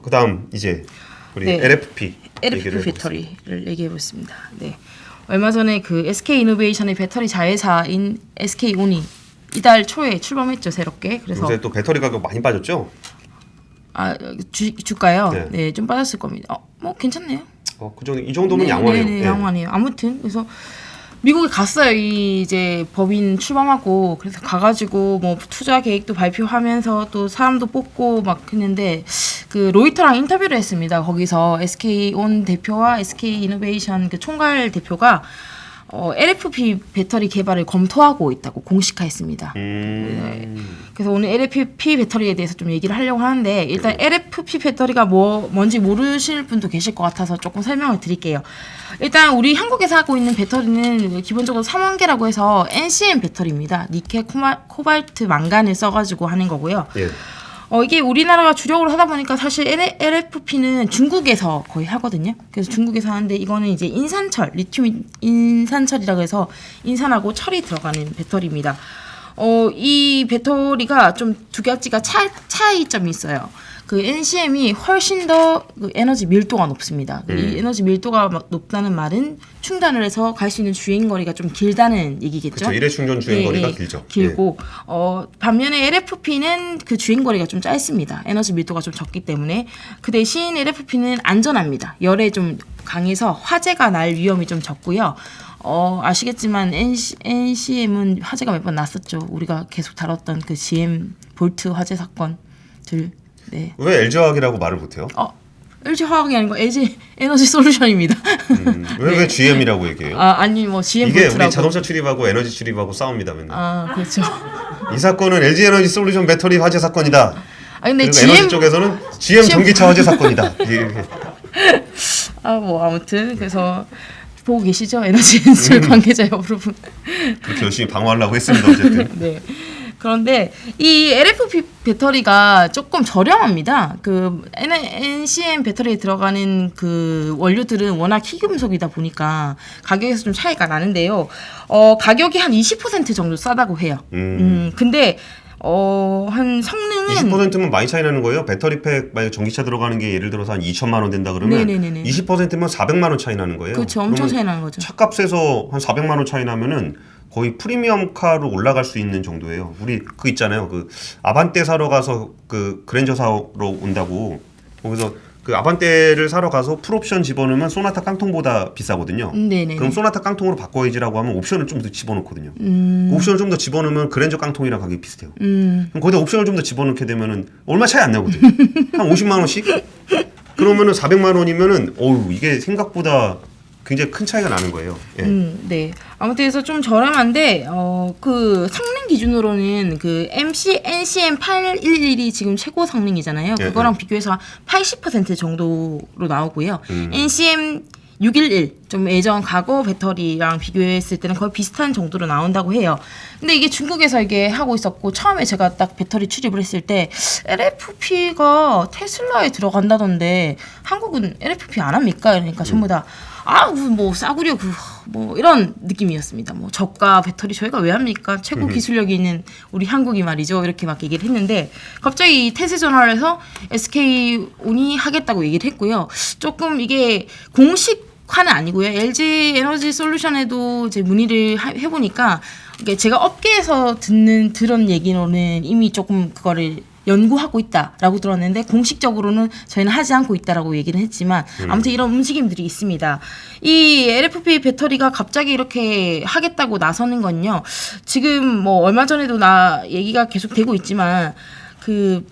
그다음 이제 우리 네. LFP LFP 배터리를 얘기해 보겠습니다. 네. 얼마 전에 그 SK 이노베이션의 배터리 자회사인 SK온이 이달 초에 출범했죠, 새롭게. 그래서 요새 또 배터리 가격 많이 빠졌죠? 주가요. 네. 네, 좀 빠졌을 겁니다. 뭐 괜찮네요. 이 정도면 네, 양호해요. 네, 양호하네요. 아무튼 그래서 미국에 갔어요. 이제 법인 출범하고 그래서 가가지고 뭐 투자 계획도 발표하면서 또 사람도 뽑고 막 했는데 그 로이터랑 인터뷰를 했습니다. 거기서 SK온 대표와 SK 이노베이션 그 총괄 대표가 LFP 배터리 개발을 검토하고 있다고 공식화했습니다. 네. 그래서 오늘 LFP 배터리에 대해서 좀 얘기를 하려고 하는데 일단 LFP 배터리가 뭔지 모르실 분도 계실 것 같아서 조금 설명을 드릴게요. 일단 우리 한국에서 하고 있는 배터리는 기본적으로 3원계라고 해서 NCM 배터리입니다. 니켈, 코발트, 망간을 써가지고 하는 거고요. 예. 이게 우리나라가 주력으로 하다 보니까 사실 LFP는 중국에서 거의 하거든요. 그래서 중국에서 하는데 이거는 이제 인산철, 리튬 인산철이라고 해서 인산하고 철이 들어가는 배터리입니다. 이 배터리가 좀 두 가지가 차이점이 있어요. 그 NCM이 훨씬 더 그 에너지 밀도가 높습니다. 이 에너지 밀도가 막 높다는 말은 충전을 해서 갈 수 있는 주행 거리가 좀 길다는 얘기겠죠. 그렇죠. 일회 충전 주행 거리가 길죠. 길고 반면에 LFP는 그 주행 거리가 좀 짧습니다. 에너지 밀도가 좀 적기 때문에 그 대신 LFP는 안전합니다. 열에 좀 강해서 화재가 날 위험이 좀 적고요. 아시겠지만 NCM은 화재가 몇 번 났었죠. 우리가 계속 다뤘던 그 GM 볼트 화재 사건들. 네. 왜 LG화학이라고 말을 못해요? LG화학이 아니고 LG 에너지 솔루션입니다. 왜 GM이라고 얘기해요? 아니 뭐 GM 이게 볼트라고. 우리 자동차 출입하고 에너지 출입하고 싸웁니다 맨날. 그렇죠. 이 사건은 LG 에너지 솔루션 배터리 화재 사건이다. 근데 그리고 에너지 쪽에서는 GM 전기차 화재 사건이다. 이게. 뭐 아무튼 그래서 보고 계시죠? 에너지 엔솔 관계자 여러분. 그렇게 열심히 방어하려고 했습니다 어쨌든. 네. 그런데 이 LFP 배터리가 조금 저렴합니다. 그 NCM 배터리에 들어가는 그 원료들은 워낙 희금속이다 보니까 가격에서 좀 차이가 나는데요. 가격이 한 20% 정도 싸다고 해요. 근데 한 성능은 20%면 많이 차이 나는 거예요. 배터리팩 만약 전기차 들어가는 게 예를 들어서 한 2천만 원 된다 그러면 네네네네. 20%면 400만 원 차이 나는 거예요. 그렇죠. 엄청 차이 나는 거죠. 차값에서 한 400만 원 차이 나면은 거의 프리미엄 카로 올라갈 수 있는 정도예요. 우리 그 있잖아요. 그 아반떼 사러 가서 그 그랜저 사러 온다고. 거기서 그 아반떼를 사러 가서 풀옵션 집어넣으면 소나타 깡통보다 비싸거든요. 네네. 그럼 소나타 깡통으로 바꿔야지라고 하면 옵션을 좀 더 집어넣거든요. 그 옵션을 좀 더 집어넣으면 그랜저 깡통이랑 가격이 비슷해요. 그럼 거기다 옵션을 좀 더 집어넣게 되면은 얼마 차이 안 나거든요. 한 50만 원씩? 그러면은 400만 원이면은 이게 생각보다 굉장히 큰 차이가 나는 거예요. 예. 네. 아무튼 그래서 좀 저렴한데 그 성능 기준으로는 그 NCM 811이 지금 최고 성능이잖아요. 예, 그거랑 비교해서 80% 정도로 나오고요. NCM 611 좀 예전 과거 배터리랑 비교했을 때는 거의 비슷한 정도로 나온다고 해요. 근데 이게 중국에서 이게 하고 있었고 처음에 제가 딱 배터리 출입을 했을 때 LFP가 테슬라에 들어간다던데 한국은 LFP 안 합니까? 그러니까 전부 다 뭐 싸구려 뭐 이런 느낌이었습니다. 뭐 저가 배터리 저희가 왜 합니까? 최고 기술력이 있는 우리 한국이 말이죠. 이렇게 막 얘기를 했는데 갑자기 태세 전화를 해서 SK온이 하겠다고 얘기를 했고요. 조금 이게 공식화는 아니고요. LG 에너지 솔루션에도 이제 문의를 해보니까 이게 제가 업계에서 들은 얘기로는 이미 조금 그거를 연구하고 있다라고 들었는데 공식적으로는 저희는 하지 않고 있다라고 얘기는 했지만 아무튼 이런 움직임들이 있습니다. 이 LFP 배터리가 갑자기 이렇게 하겠다고 나서는 건요. 지금 뭐 얼마 전에도 얘기가 계속 되고 있지만 그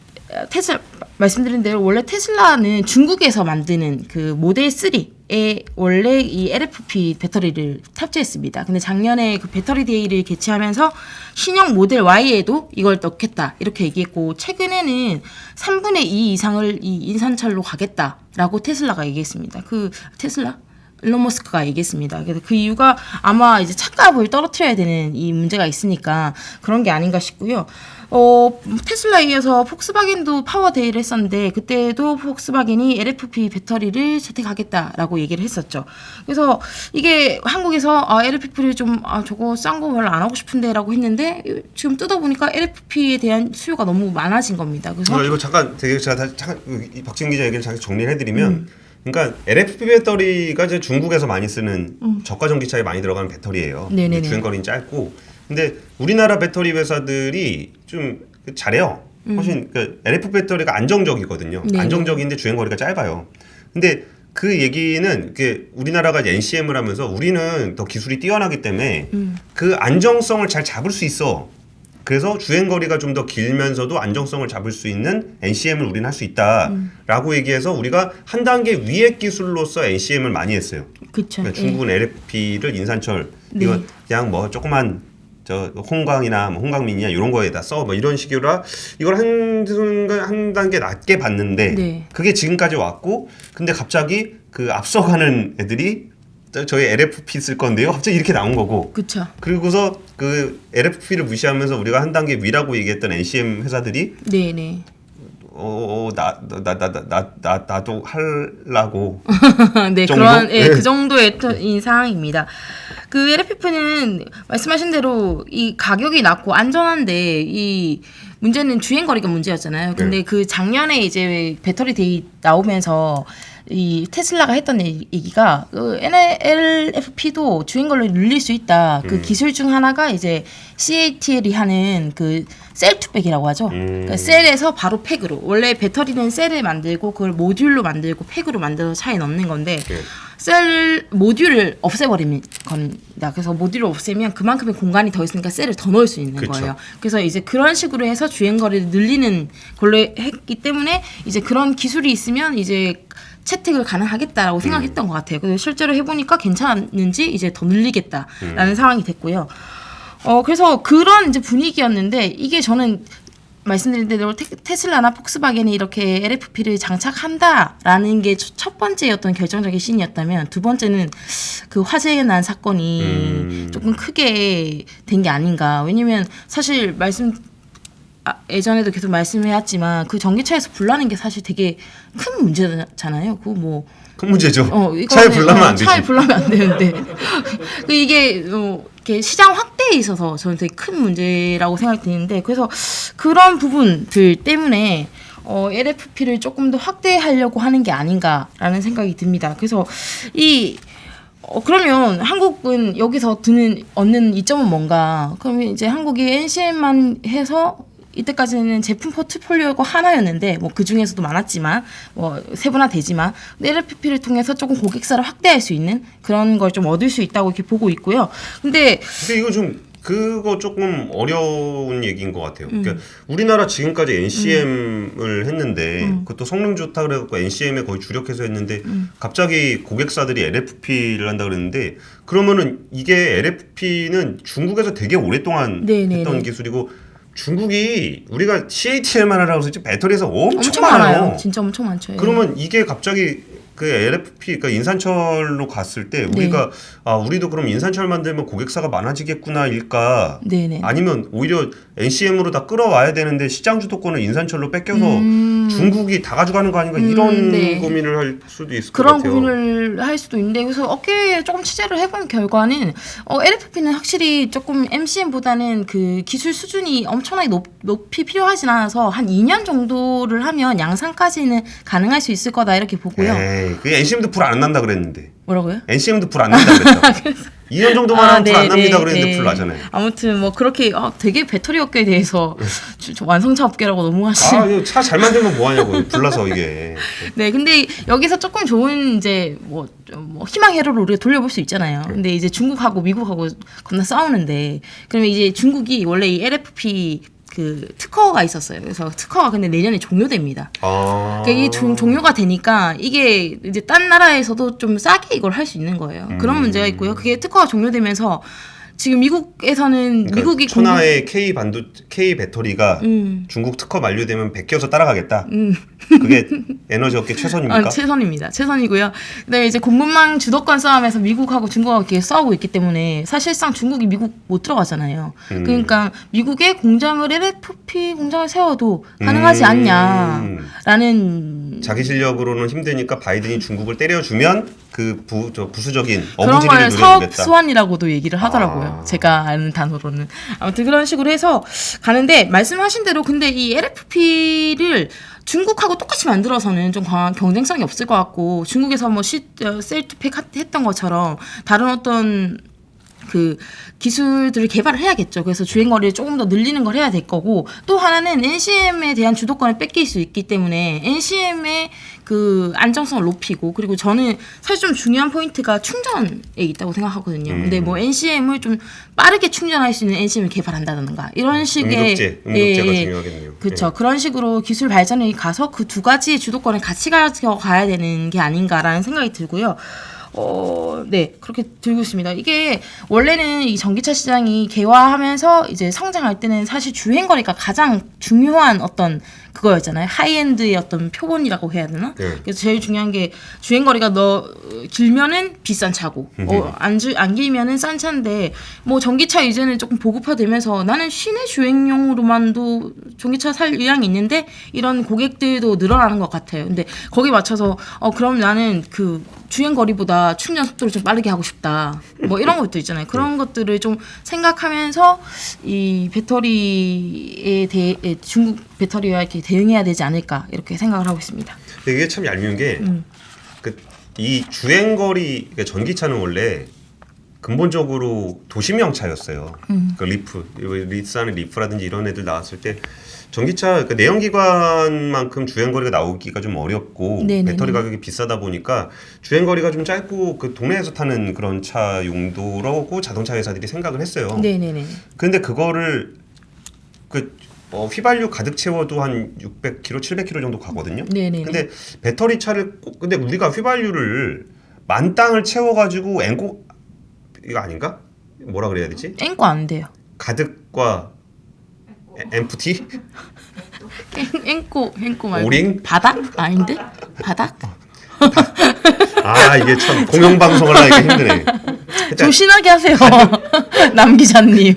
테슬라 말씀드린 대로 원래 테슬라는 중국에서 만드는 그 모델 3에 원래 이 LFP 배터리를 탑재했습니다. 근데 작년에 그 배터리 데이를 개최하면서 신형 모델 Y에도 이걸 넣겠다 이렇게 얘기했고 최근에는 3분의 2 이상을 이 인산철로 가겠다라고 테슬라가 얘기했습니다. 그 테슬라 일론 머스크가 얘기했습니다. 그래서 그 이유가 아마 이제 차값을 떨어뜨려야 되는 이 문제가 있으니까 그런 게 아닌가 싶고요. 테슬라에 이어서 폭스바겐도 파워데이를 했었는데 그때도 폭스바겐이 LFP 배터리를 채택하겠다라고 얘기를 했었죠. 그래서 이게 한국에서 LFP를 좀 저거 싼 거 별로 안 하고 싶은데라고 했는데 지금 뜯어보니까 LFP에 대한 수요가 너무 많아진 겁니다. 그래서 이거 잠깐 제가 이 박진 기자 얘기를 잠깐 정리를 해드리면 그러니까 LFP 배터리가 이제 중국에서 많이 쓰는 저가 전기차에 많이 들어가는 배터리예요. 네네네. 주행거리는 짧고 근데 우리나라 배터리 회사들이 좀 잘해요. 훨씬 그 LFP 배터리가 안정적이거든요. 네네. 안정적인데 주행거리가 짧아요. 근데 그 얘기는 이게 우리나라가 NCM을 하면서 우리는 더 기술이 뛰어나기 때문에 그 안정성을 잘 잡을 수 있어. 그래서 주행거리가 좀 더 길면서도 안정성을 잡을 수 있는 NCM을 우리는 할 수 있다라고 얘기해서 우리가 한 단계 위의 기술로서 NCM을 많이 했어요. 그쵸. 그러니까 중국은 LFP를 인산철 네. 이거 그냥 뭐 조그만 저 홍강이나 뭐 홍강민이나 이런 거에다 써 뭐 이런 식으로 이걸 한 단계 낮게 봤는데 네. 그게 지금까지 왔고 근데 갑자기 그 앞서가는 애들이 저희 LFP 쓸 건데요. 갑자기 이렇게 나온 거고. 그쵸. 그리고서 그 LFP를 무시하면서 우리가 한 단계 위라고 얘기했던 NCM 회사들이 네네. 나도 하려고. 네, 정도? 그런 네. 그 정도의 상황입니다. 그 LFP는 말씀하신 대로 이 가격이 낮고 안전한데 이 문제는 주행 거리가 문제였잖아요. 근데 네. 그 작년에 이제 배터리 데이 나오면서 이 테슬라가 했던 얘기가 그 LFP도 주행 거리를 늘릴 수 있다. 그 기술 중 하나가 이제 CATL이 하는 그 셀투백이라고 하죠. 그러니까 셀에서 바로 팩으로 원래 배터리는 셀을 만들고 그걸 모듈로 만들고 팩으로 만들어서 차에 넣는 건데 네. 셀 모듈을 없애버리는 겁니다. 그래서 모듈을 없애면 그만큼의 공간이 더 있으니까 셀을 더 넣을 수 있는 그쵸. 거예요. 그래서 이제 그런 식으로 해서 주행 거리를 늘리는 걸로 했기 때문에 이제 그런 기술이 있으면 이제 채택을 가능하겠다라고 생각했던 것 같아요. 그래서 실제로 해보니까 괜찮은지 이제 더 늘리겠다라는 상황이 됐고요. 그래서 그런 이제 분위기였는데 이게 저는 말씀드린 대로 테슬라나 폭스바겐이 이렇게 LFP를 장착한다라는 게 첫 번째 어떤 결정적인 신이었다면 두 번째는 그 화재에 난 사건이 조금 크게 된 게 아닌가. 왜냐면 사실 예전에도 계속 말씀해왔지만 그 전기차에서 불나는 게 사실 되게 큰 문제잖아요. 그거 뭐 큰 문제죠. 이거는, 차에 불나면 안 되지. 차에 불나면 안 되는데 이게 이렇게 시장 확대에 있어서 저는 되게 큰 문제라고 생각이 드는데 그래서 그런 부분들 때문에 LFP를 조금 더 확대하려고 하는 게 아닌가라는 생각이 듭니다. 그래서 그러면 한국은 여기서 얻는 이점은 뭔가? 그러면 이제 한국이 NCM만 해서 이때까지는 제품 포트폴리오가 하나였는데 뭐 그 중에서도 많았지만 뭐 세분화되지만 LFP를 통해서 조금 고객사를 확대할 수 있는 그런 걸 좀 얻을 수 있다고 이렇게 보고 있고요. 근데 이거 그거 조금 어려운 얘기인 것 같아요. 그러니까 우리나라 지금까지 NCM을 했는데 그것도 성능 좋다 그래갖고 NCM에 거의 주력해서 했는데 갑자기 고객사들이 LFP를 한다 그랬는데 그러면은 이게 LFP는 중국에서 되게 오랫동안 네네네. 했던 기술이고 중국이 우리가 CATL만 하라고 해서 배터리에서 엄청 많아요. 많아요. 진짜 엄청 많죠. 그러면 이게 갑자기 그 LFP, 그러니까 인산철로 갔을 때 우리가 우리도 그럼 인산철 만들면 고객사가 많아지겠구나일까? 네네. 아니면 오히려 NCM으로 다 끌어와야 되는데 시장 주도권을 인산철로 뺏겨서 중국이 다 가져가는 거 아닌가 이런 네. 고민을 할 수도 있을 것 그런 같아요. 고민을 할 수도 있는데 그래서 어깨에 조금 취재를 해본 결과는 LFP는 확실히 조금 MCM보다는 그 기술 수준이 엄청나게 높이 필요하진 않아서 한 2년 정도를 하면 양산까지는 가능할 수 있을 거다 이렇게 보고요. 에이, 그 NCM도 불 안 난다 그랬는데. 뭐라고요? NCM도 불 안 난다 그랬어. 2년 정도만 하면 불 안 납니다 그랬는데 불 나잖아요. 아무튼 뭐 그렇게 되게 배터리 업계에 대해서 완성차 업계라고 넘어가시는. 차 잘 만들면 뭐 하냐고 불나서 이게. 네, 근데 여기서 조금 좋은 이제 뭐 희망 회로를 우리가 돌려볼 수 있잖아요. 근데 이제 중국하고 미국하고 겁나 싸우는데 그러면 이제 중국이 원래 이 LFP 그 특허가 있었어요. 그래서 특허가 근데 내년에 종료됩니다. 그러니까 이게 종료가 되니까 이게 이제 딴 나라에서도 좀 싸게 이걸 할 수 있는 거예요. 그런 문제가 있고요. 그게 특허가 종료되면서 지금 미국에서는 그러니까 미국이 천하의 K 배터리가 중국 특허 만료되면 베껴서 따라가겠다. 그게 에너지 업계 최선입니까? 최선입니다. 최선이고요. 근데 이제 공급망 주도권 싸움에서 미국하고 중국하고 이렇게 싸우고 있기 때문에 사실상 중국이 미국 못 들어가잖아요. 그러니까 미국에 공장을 LFP 공장을 세워도 가능하지 않냐라는 자기 실력으로는 힘드니까 바이든이 중국을 때려주면 그 부수적인 그런 어부지리를 걸 사업 노려보겠다. 수완이라고도 얘기를 하더라고요. 제가 아는 단어로는. 아무튼 그런 식으로 해서 가는데 말씀하신 대로 근데 이 LFP를 중국하고 똑같이 만들어서는 좀 경쟁성이 없을 것 같고 중국에서 뭐 셀투팩 했던 것처럼 다른 어떤 그 기술들을 개발을 해야겠죠. 그래서 주행거리를 조금 더 늘리는 걸 해야 될 거고 또 하나는 NCM에 대한 주도권을 뺏길 수 있기 때문에 NCM의 그 안정성을 높이고 그리고 저는 사실 좀 중요한 포인트가 충전에 있다고 생각하거든요. 근데 뭐 NCM을 좀 빠르게 충전할 수 있는 NCM을 개발한다든가 이런 식의 응급제가 중요하겠네요. 그렇죠. 그런 식으로 기술 발전이 가서 그 두 가지의 주도권을 같이 가져가야 되는 게 아닌가라는 생각이 들고요. 네, 그렇게 들고 있습니다. 이게 원래는 이 전기차 시장이 개화하면서 이제 성장할 때는 사실 주행거리가 가장 중요한 어떤 그거였잖아요. 하이엔드의 어떤 표본이라고 해야 되나? 그래서 제일 중요한 게 주행거리가 길면은 비싼 차고, 안 길면은 싼 차인데, 뭐 전기차 이제는 조금 보급화되면서 나는 시내 주행용으로만도 전기차 살 의향이 있는데 이런 고객들도 늘어나는 것 같아요. 근데 거기 맞춰서 그럼 나는 그 주행거리보다 충전 속도를 좀 빠르게 하고 싶다. 뭐 이런 것도 있잖아요. 그런 것들을 좀 생각하면서 이 배터리에 대해 중국 배터리와 이렇게 대응해야 되지 않을까 이렇게 생각을 하고 있습니다. 이게 참 얄미운 게 이 주행거리 그러니까 전기차는 원래 근본적으로 도시명 차였어요. 그 리스하는 리프라든지 이런 애들 나왔을 때 전기차 그 내연기관만큼 주행거리가 나오기가 좀 어렵고 네네네. 배터리 가격이 비싸다 보니까 주행거리가 좀 짧고 그 동네에서 타는 그런 차 용도라고 자동차 회사들이 생각을 했어요. 네네네. 근데 그거를 휘발유 가득 채워도 한 600km, 700km 정도 가거든요. 네네네. 근데 배터리 차를 근데 우리가 휘발유를 만땅을 채워가지고 이거 아닌가? 뭐라 그래야 되지? 앵꼬 안 돼요. 가득과 엠프티? 앵꼬 말고 오링? 바닥? 아닌데? 바닥? 이게 참 공영방송을 하기가 힘드네. 조신하게 하세요. 남 기자님.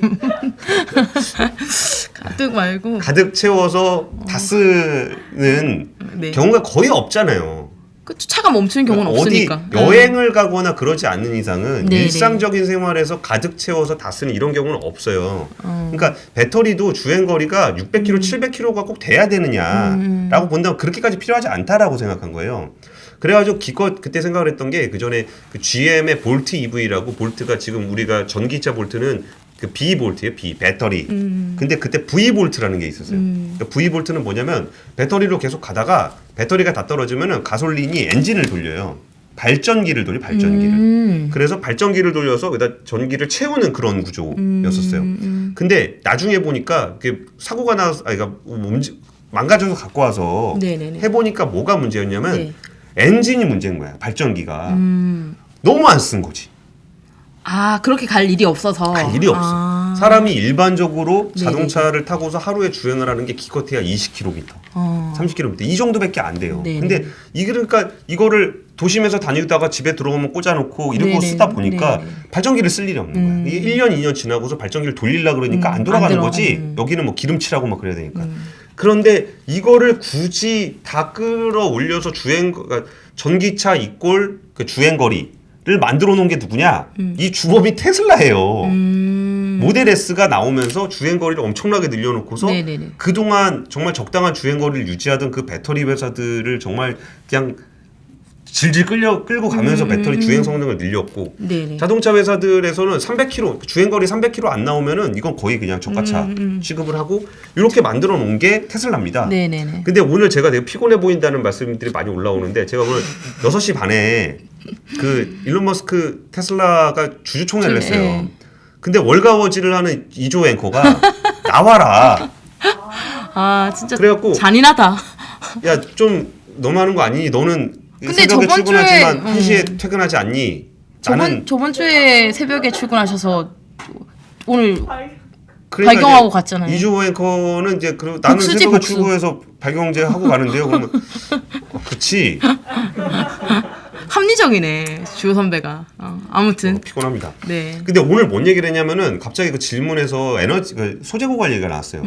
가득 말고 가득 채워서 다 쓰는 네. 경우가 거의 없잖아요. 차가 멈추는 경우는 어디 없으니까. 여행을 가거나 그러지 않는 이상은 네네. 일상적인 생활에서 가득 채워서 다 쓰는 이런 경우는 없어요. 그러니까 배터리도 주행거리가 600km, 700km가 꼭 돼야 되느냐라고 본다면 그렇게까지 필요하지 않다라고 생각한 거예요. 그래가지고 기껏 그때 생각을 했던 게 그 전에 그 GM의 볼트 EV라고 볼트가 지금 우리가 전기차 볼트는 그 B 볼트예요, B 배터리. 근데 그때 V 볼트라는 게 있었어요. 그러니까 V 볼트는 뭐냐면 배터리로 계속 가다가 배터리가 다 떨어지면은 가솔린이 엔진을 돌려요. 발전기를 돌려 발전기를. 그래서 발전기를 돌려서 여기다 전기를 채우는 그런 구조였었어요. 근데 나중에 보니까 그 사고가 나서 그러니까 망가져서 갖고 와서 네네네. 해보니까 뭐가 문제였냐면 네. 엔진이 문제인 거야. 발전기가 너무 안 쓴 거지. 그렇게 갈 일이 없어서. 갈 일이 없어. 사람이 일반적으로 네네. 자동차를 타고서 하루에 주행을 하는 게 기껏해야 20km, 30km 이 정도밖에 안 돼요. 네네. 근데 그러니까 이거를 도심에서 다니다가 집에 들어오면 꽂아놓고 이러고 네네. 쓰다 보니까 네네. 발전기를 쓸 일이 없는 거야. 이게 1년, 2년 지나고서 발전기를 돌리려고 그러니까 안 돌아가는 거지. 여기는 뭐 기름칠하고 막 그래야 되니까. 그런데 이거를 굳이 다 끌어올려서 그러니까 전기차 이꼴 그 주행거리를 만들어 놓은 게 누구냐? 이 주범이 테슬라예요. 모델 S가 나오면서 주행거리를 엄청나게 늘려놓고서 네네네. 그동안 정말 적당한 주행거리를 유지하던 그 배터리 회사들을 정말 그냥 질질 끌고 가면서 배터리 주행 성능을 늘렸고 네네. 자동차 회사들에서는 300km 주행거리 300km 안 나오면은 이건 거의 그냥 저가차 취급을 하고 이렇게 만들어 놓은 게 테슬라입니다. 네네네. 근데 오늘 제가 되게 피곤해 보인다는 말씀들이 많이 올라오는데 제가 오늘 6시 반에 그 일론 머스크 테슬라가 주주총회를 했어요. 네. 근데 월가워지를 하는 이조 앵커가 나와라. 진짜 그래갖고 잔인하다. 야 좀 너무 하는 거 아니니? 너는 근데 새벽에 저번 출근하지만 주에, 1시에 퇴근하지 않니? 나는 저번 주에 새벽에 출근하셔서 오늘 그러니까 발경하고 갔잖아요. 이주호 앵커는 이제 그 나는 복수지, 새벽에 복수. 출고해서 발경제 하고 가는데요. 그러면 그치 합리적이네 주호 선배가. 아무튼 피곤합니다. 네. 근데 오늘 뭔 얘기를 했냐면은 갑자기 그 질문에서 에너지 그 소재 고갈 얘기가 나왔어요.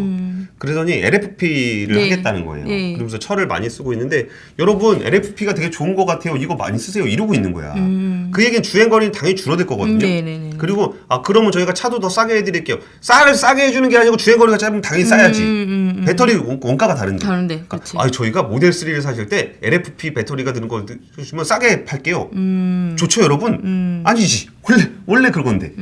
그러더니 LFP를 네. 하겠다는 거예요. 네. 그러면서 철을 많이 쓰고 있는데 여러분 LFP가 되게 좋은 것 같아요. 이거 많이 쓰세요. 이러고 있는 거야. 그 얘기는 주행 거리는 당연히 줄어들 거거든요. 네네네. 그리고 그러면 저희가 차도 더 싸게 해드릴게요. 싸게 해주는 게 아니고 주행 거리가 짧으면 당연히 싸야지. 배터리 원가가 다른데. 다른데, 그렇지. 저희가 모델 3를 사실 때 LFP 배터리가 드는 거 주시면 싸게 팔게요. 좋죠, 여러분? 아니지. 원래 그건데.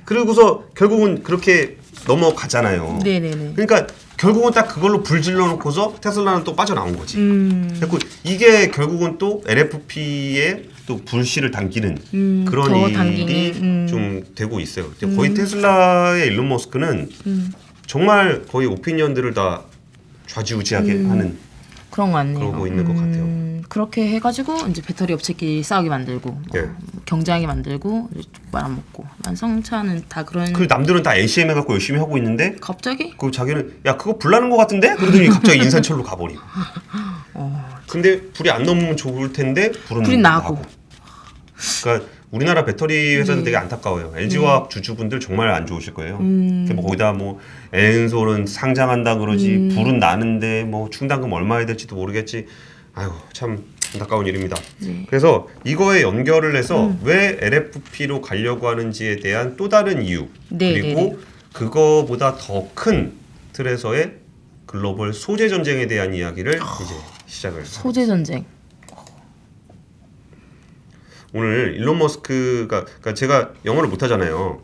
그리고서 결국은 그렇게 넘어가잖아요. 네네네. 그러니까 결국은 딱 그걸로 불질러 놓고서 테슬라는 또 빠져나온 거지. 그래서 이게 결국은 또 LFP의 또 불씨를 당기는 그런 더 일이 당기는, 좀 되고 있어요. 거의 테슬라의 일론 머스크는 정말 거의 오피니언들을 다 좌지우지하게 하는 그런 거 같네요. 그러고 있는 것 같아요. 그렇게 해가지고 이제 배터리 업체끼리 싸우게 만들고 예. 경쟁하게 만들고 말아먹고 완성차는 다 그런. 그 남들은 다 LCM 해갖고 열심히 하고 있는데 갑자기? 그 자기는 야 그거 불 나는 것 같은데? 그러더니 갑자기 인산철로 가버리고. 근데 불이 안 넘으면 좋을 텐데 불이 나고. 그러니까 우리나라 배터리 회사는 네. 되게 안타까워요. LG화학 주주분들 정말 안 좋으실 거예요. 뭐 거기다 뭐 엔솔은 상장한다 그러지 불은 나는데 뭐 충당금 얼마 해야 될지도 모르겠지. 아이고 참 안타까운 일입니다. 네. 그래서 이거에 연결을 해서 왜 LFP로 가려고 하는지에 대한 또 다른 이유 네, 그리고 네, 네. 그거보다 더 큰 틀에서의 글로벌 소재 전쟁에 대한 이야기를 이제 시작을 소재 전쟁. 오늘 일론 머스크가 그러니까 제가 영어를 못 하잖아요.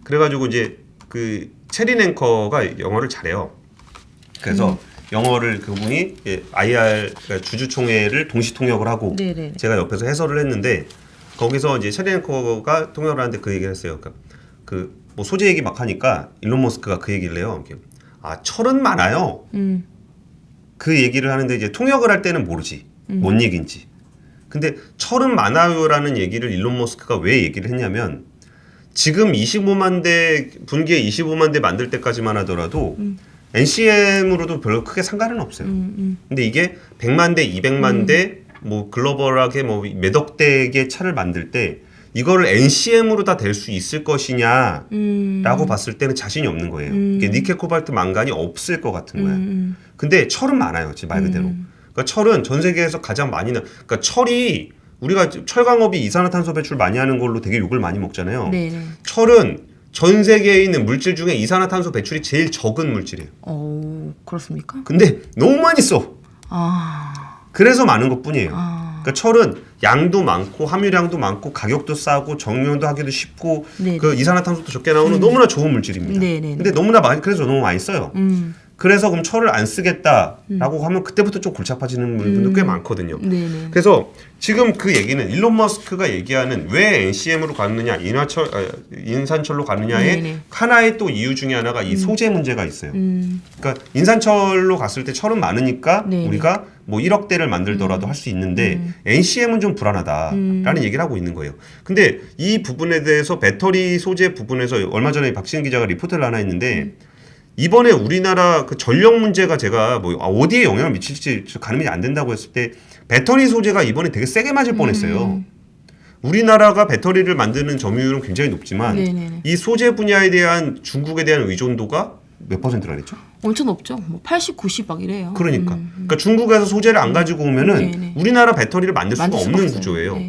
그래가지고 이제 그 체린 앵커가 영어를 잘해요. 그래서 영어를 그분이 IR 그러니까 주주총회를 동시 통역을 하고 네네. 제가 옆에서 해설을 했는데 거기서 이제 체린 앵커가 통역을 하는데 그 얘기를 했어요. 그러니까 그 뭐 소재 얘기 막 하니까 일론 머스크가 그 얘기를 해요. 이렇게, 철은 많아요. 그 얘기를 하는데 이제 통역을 할 때는 모르지 뭔 얘기인지. 근데 철은 많아요라는 얘기를 일론 머스크가 왜 얘기를 했냐면 지금 25만 대 분기에 25만 대 만들 때까지만 하더라도 NCM으로도 별로 크게 상관은 없어요. 근데 이게 100만 대, 200만 대 뭐 글로벌하게 뭐 몇억 대의 차를 만들 때 이거를 NCM으로 다 될 수 있을 것이냐라고 봤을 때는 자신이 없는 거예요. 이게 니켈, 코발트, 망간이 없을 것 같은 거야. 근데 철은 많아요, 말 그대로. 그러니까 철은 전 세계에서 가장 많이 그러니까 철이 우리가 철강업이 이산화탄소 배출 많이 하는 걸로 되게 욕을 많이 먹잖아요. 네네. 철은 전 세계에 있는 물질 중에 이산화탄소 배출이 제일 적은 물질이에요. 그렇습니까? 근데 너무 많이 써. 그래서 많은 것뿐이에요. 그러니까 철은 양도 많고 함유량도 많고 가격도 싸고 정리도 하기도 쉽고 네네. 그 이산화탄소도 적게 나오는 너무나 좋은 물질입니다. 네네네. 근데 너무나 많이 그래서 너무 많이 써요. 그래서 그럼 철을 안 쓰겠다라고 하면 그때부터 좀 골치 아파지는 분들도 꽤 많거든요. 네네. 그래서 지금 그 얘기는 일론 머스크가 얘기하는 왜 NCM으로 가느냐, 인산철로 가느냐의 네네. 하나의 또 이유 중에 하나가 이 소재 문제가 있어요. 그러니까 인산철로 갔을 때 철은 많으니까 네네. 우리가 뭐 1억 대를 만들더라도 할 수 있는데 NCM은 좀 불안하다라는 얘기를 하고 있는 거예요. 근데 이 부분에 대해서 배터리 소재 부분에서 얼마 전에 박시은 기자가 리포트를 하나 했는데 이번에 우리나라 그 전력 문제가 제가 뭐 어디에 영향을 미칠지 가늠이 안 된다고 했을 때 배터리 소재가 이번에 되게 세게 맞을 뻔했어요. 우리나라가 배터리를 만드는 점유율은 굉장히 높지만 네네네. 이 소재 분야에 대한 중국에 대한 의존도가 몇 %라 그랬죠? 엄청 높죠. 뭐 80, 90 막 이래요. 그러니까 중국에서 소재를 안 가지고 오면은 네네. 우리나라 배터리를 만들 수가 만들 수가 없는 없어요. 구조예요. 네.